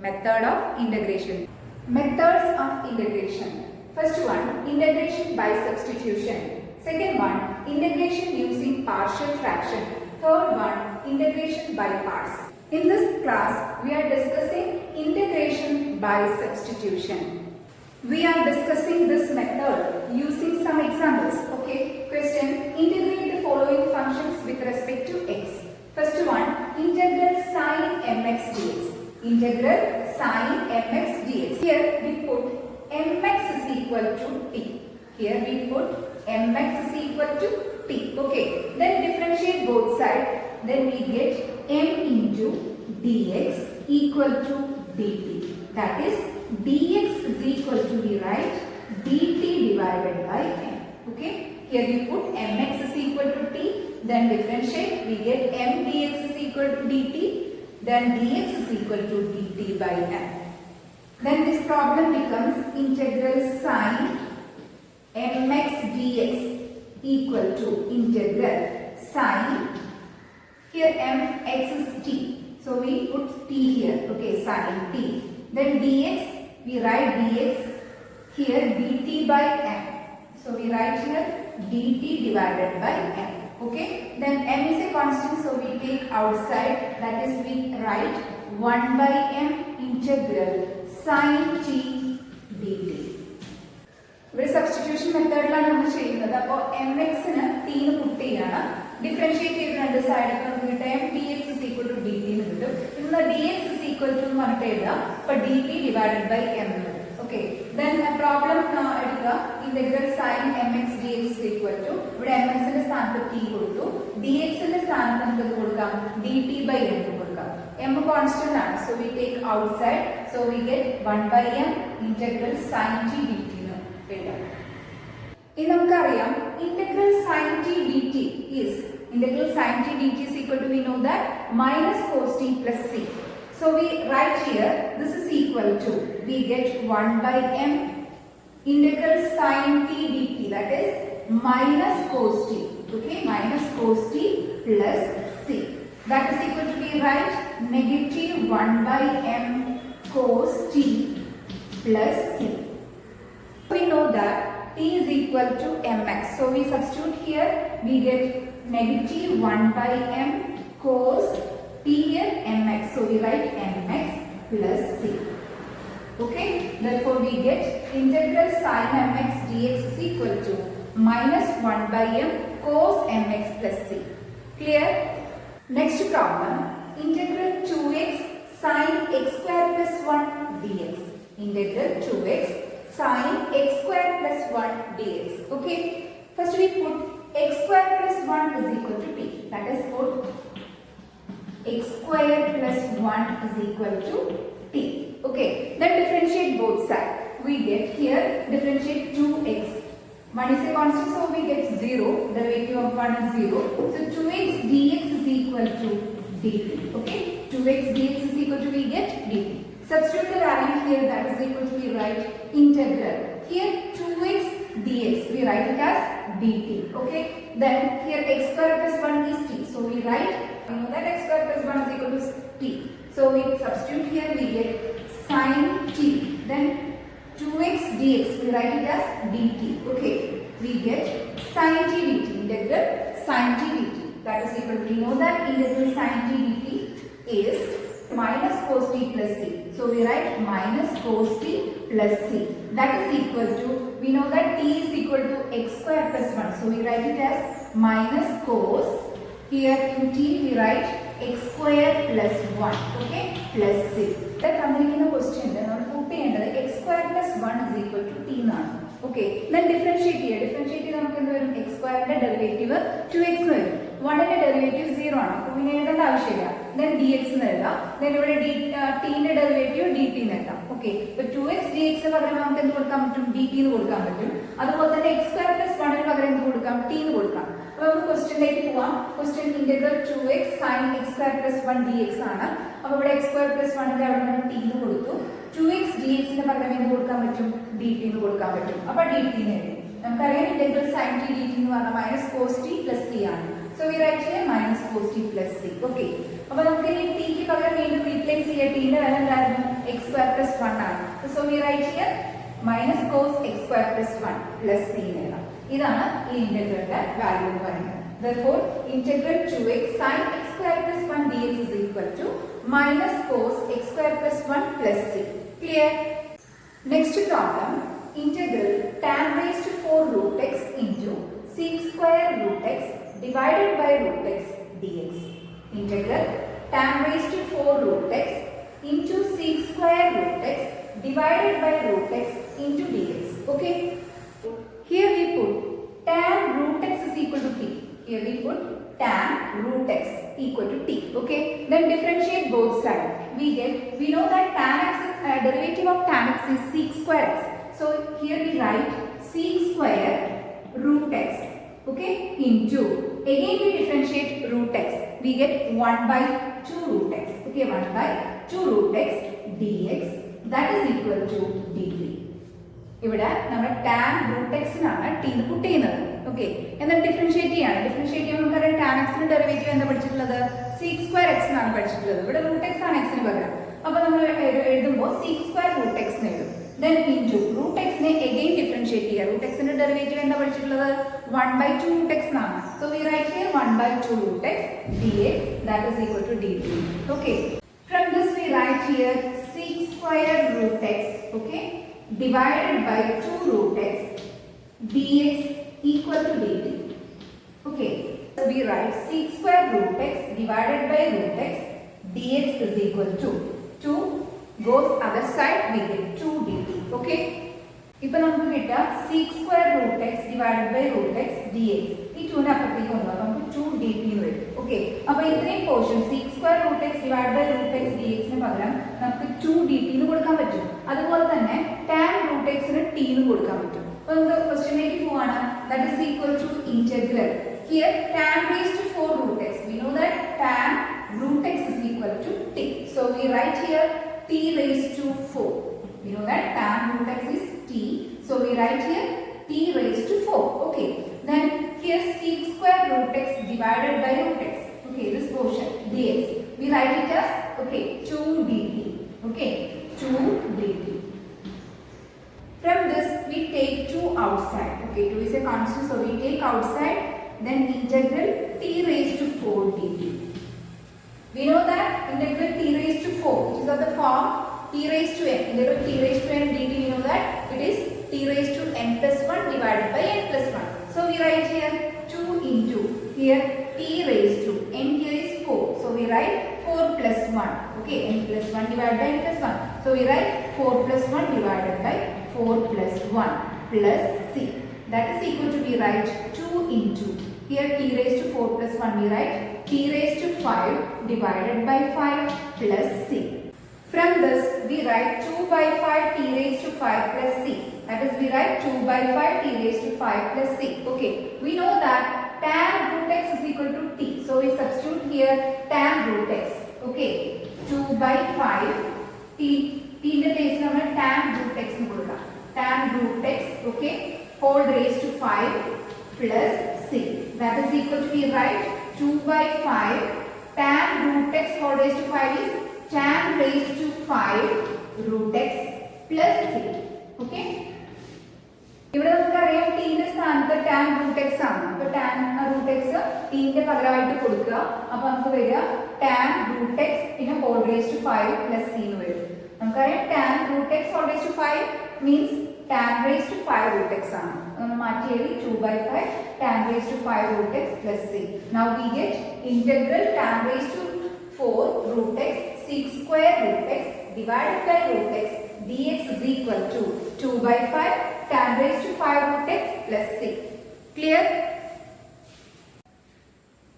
Method of integration. Methods of integration. First one, integration by substitution. Second one, integration using partial fraction. Third one, integration by parts. In this class, we are discussing integration by substitution. We are discussing this method using some examples. Okay, question, integrate the following functions with respect to x. First one, integral sine mx dx. Integral sine mx dx. Here we put mx is equal to t. Here we put mx is equal to t. Okay, then differentiate both sides. Then we get m into dx equal to dt. That is dx is equal to, we write dt divided by m. Okay, here we put mx is equal to t. Then differentiate, we get m dx is equal to dt. Then dx is equal to dt by m. Then this problem becomes integral sine mx dx equal to integral sine, here mx is t. So we put t here, okay, sine t. Then dx, we write dx here dt by m. So we write here dt divided by m. Okay, then m is a constant, so we take outside, that is we write 1 by m integral sine t dt. ഇവിടെ substitution മെത്തേഡിലാണ് നമ്മൾ ചെയ്യുന്നത്. അപ്പോൾ M എക്സിന് ടീന്ന് പുട്ട് ചെയ്യാണ്, differentiate ചെയ്ത് രണ്ട് സൈഡിൽ നമുക്ക് കിട്ടുക M D X is equal to D T എന്ന് കിട്ടും. ഇന്ന് D X is equal to എന്ന് പറഞ്ഞിട്ട് എഴുതുക. അപ്പൊ D T divided by M എന്ന് കിട്ടും. ഓക്കെ, ദെൻ പ്രോബ്ലം എടുക്കുക. Integral sine M X D X is equal to, ഇവിടെ എം എക്സിന്റെ സ്ഥാനത്ത് ടി കൊടുത്തു, ഡി എക്സിന്റെ സ്ഥാനത്ത് നമുക്ക് എന്ത് കൊടുക്കാം, ഡി ടി ബൈ എം കൊടുക്കാം. എം കോൺസ്റ്റന്റ് ആണ്, so we take outside, so we get 1 by M integral sine T D T. ഇനി നമുക്കറിയാം integral sine T D T is integral sine T D T is equal to, we know that minus cos T plus C. So we write here this is equal to, we get 1 by M integral sine T D T, that is minus cos T. Okay, minus cos T plus C, that is equal to, we write negative 1 by M cos T plus C. We know that t is equal to mx. So we substitute here, we get negative 1 by m cos t here mx. So we write mx plus c. Okay, therefore we get integral sin mx dx is equal to minus 1 by m cos mx plus c. Clear? Next problem, integral 2x sin x square plus 1 dx. Integral 2x sin x square plus 1 dx. Okay, first we put x square plus 1 is equal to t. That is, put x square plus 1 is equal to t. Okay, then differentiate both sides. We get here differentiate 2x. 1 is a constant, so we get 0. Derivative of 1 is 0. So 2x dx is equal to dt. Okay, 2x dx is equal to, we get dt. Substitute the value here, that is equal to, we write integral. Here 2x dx, we write it as dt. Okay, then here x square plus 1 is t. So we write, we know that x square plus 1 is equal to t. So we substitute here, we get sin t. Then 2x dx, we write it as dt. Okay, we get sin t dt, integral sin t dt. That is equal to, we know that integral sin t dt is minus cos t plus c. So we write minus cos t plus c. That is equal to, we know that t is equal to x square plus 1. So we write it as minus cos, here in t we write x square plus 1. Okay, plus c. That തന്നിരിക്കുന്ന ക്വസ്റ്റ്യനിൽ നമ്മൾ പുട്ട് ചെയ്യേണ്ടത് x square plus 1 is equal to t എന്നാണ്. Okay, then differentiate here. Differentiate ചെയ്ത് നമുക്ക് എന്ത് വരും, x square derivative 2x എന്ന് വരും. 1 ന്റെ ഡെറിവേറ്റീവ് 0 ആണ്, അപ്പോൾ പിന്നെ എഴുതേണ്ട ആവശ്യമില്ല. Then dx എന്ന് എഴുതാം. Then ഇവിടെ t ന്റെ ഡെറിവേറ്റീവ് dt എന്ന് എഴുതാം. ഓക്കെ, ഇപ്പോൾ 2x dx ന് പകരം നമുക്ക് എന്ത് കൊടുക്കാൻ പറ്റും, dt എന്ന് കൊടുക്കാൻ പറ്റും. അതുപോലെ തന്നെ x square plus 1 ന് പകരം എന്ത് കൊടുക്കാം, t എന്ന് കൊടുക്കാം. അപ്പോൾ നമുക്ക് ക്വസ്റ്റ്യനിലേക്ക് പോവാം. Question integral 2x sin x square plus 1 dx ആണ്. അപ്പോൾ ഇവിടെ x square plus 1 ന്റെ അവിടെ നമ്മൾ t എന്ന് കൊടുത്തു. 2x dx ന് പകരം എന്ത് കൊടുക്കാൻ പറ്റും, dt എന്ന് കൊടുക്കാൻ പറ്റും. അപ്പോൾ dt എന്ന് എഴുതി. നമുക്കറിയാം ഇന്റഗ്രൽ sin t dt എന്ന് പറഞ്ഞാൽ minus cos t plus c ആണ്. So we write here minus cos t plus c. Okay. അപ്പോൾ നമുക്ക് ഇനി t ക്ക് പകരം വീണ്ടും റീപ്ലേസ് ചെയ്യാം. t ന്റെ വാല്യൂ എന്തായിരുന്നു, x x square plus 1 ആണ്. So we write here minus cos x square plus 1 plus c എന്ന് എഴുതാം. ഇതാണ് ഈ ഇന്റഗ്രലിന്റെ വാല്യൂ എന്ന് പറയുന്നത്. Therefore integral 2x sin x square plus 1 dx is equal to minus cos x square plus 1 plus c. Clear? Next problem, integral tan raised to 4 root x into sec square root x divided by root x dx. Integral tan raised to 4 root x into sec square root x divided by root x into dx. Okay? Here we put tan root x is equal to t. Here we put tan root x equal to t. Okay? Then differentiate both sides. We know that tan x derivative of tan x is sec square x. So here we write sec square root x. Okay? Into, again we differentiate root x. We get 1 by 2 root x. Okay? 1 by 2 root x dx. That is equal to dt. ഇവിടെ നമ്മൾ tan root x നാണ് t puttu ചെയ്യുന്നത്. Okay, എന്നാൽ differentiate ചെയ്യാണ്. Differentiate ചെയ്യുമ്പോൾ നമുക്കറിയാം tan x ന്റെ derivative എന്താ പഠിച്ചിട്ടുള്ളത്? sec square x എന്നാണ് പഠിച്ചിട്ടുള്ളത്. ഇവിടെ root x ആണ് x ന് പകരം. അപ്പോൾ നമ്മൾ എഴുതുമ്പോൾ sec square root x എന്ന് എഴുതും. Then into root x നെ again differentiate ചെയ്യുക. root x ന്റെ ഡെറിവേറ്റീവ് എന്താ പഠിച്ചിട്ടുള്ളത്? 1 by 2 root x എന്നാണ്. So we write here 1 by 2 root x dx, that is equal to dt. Okay, from this we write here sec square root x, okay, divided by 2 root x dx equal to dt. Okay, so we write sec square root x divided by root x dx is equal to 2 goes other side, we get 2 dt. Okay, ഇപ്പൊ നമുക്ക് കിട്ടാം sec square root x divided by root x dx. ഈ 2 നെ അപ്പുറത്തേക്ക് കൊണ്ടുപോകാം, നമുക്ക് 2 dt എന്ന് വരും. ഓക്കെ, അപ്പോൾ ഇത്രയും portion sec square root x divided by root x dx ന് പകരം നമുക്ക് 2 dt എന്ന് കൊടുക്കാൻ പറ്റും. അതുപോലെ തന്നെ tan root x ന് t എന്ന് കൊടുക്കാൻ പറ്റും. അപ്പോൾ നമുക്ക് ക്വസ്റ്റ്യനിലേക്ക് പോവാണ്. That is equal to integral. Here tan raised to 4 root x. We know that tan root x is equal to t. So we write here t raised to 4. We know that tan root x is t. So we write here t raised to 4. Okay. Then here sec square root x divided by root x. Okay, this portion dx. We write it as, okay, 2 dt. Okay, 2 dt. From this we take 2 outside. Okay, 2 is a constant, so we take outside. Then integral t raised to 4 dt. We know that integral t raised to 4, which is of the form t raised to n. Integral t raised to n dt, we know that it is t raised to n plus 1 divided by n plus 1. So we write here 2 into, here t raised to, n here is 4. So we write 4 plus 1. Okay, n plus 1 divided by n plus 1. So we write 4 plus 1 divided by 4 plus 1 plus c. That is equal to, we write 2 into, here t raised to 4 plus 1, we write t raised to 5 divided by 5 plus c. From this we write 2 by 5 t raised to 5 plus c. That is, we write 2 by 5 t raised to 5 plus c. Okay, we know that tan root x is equal to t. So we substitute here tan root x. Okay, 2 by 5 t in the place number tan root x nu kodukka. Tan root x, okay, whole raised to 5 plus c. That is equal to, we write 2 by 5 tan root x whole raised to 5 is tan raised to 5 root x plus c. Okay, ഇവിടെ നമുക്കറിയാം t ന്റെ സ്ഥാനത്ത് tan root x ആണ്. അപ്പോൾ tan root x t ന്റെ പകരമായിട്ട് കൊടുക്കുക. അപ്പോൾ നമുക്ക് വരിക tan root x പിന്നെ whole raised to 5 plus c എന്ന് വരും. നമുക്കറിയാം tan root x whole raised to 5 means tan raised to 5 root x ആണ്. നമ്മൾ മാറ്റി എഴുതി 2 by 5 tan raised to 5 root x plus c. Now we get integral tan raised to 4 root x sec square root x divided by root x dx is equal to 2 by 5 tan raised to 5 root x plus c. Clear?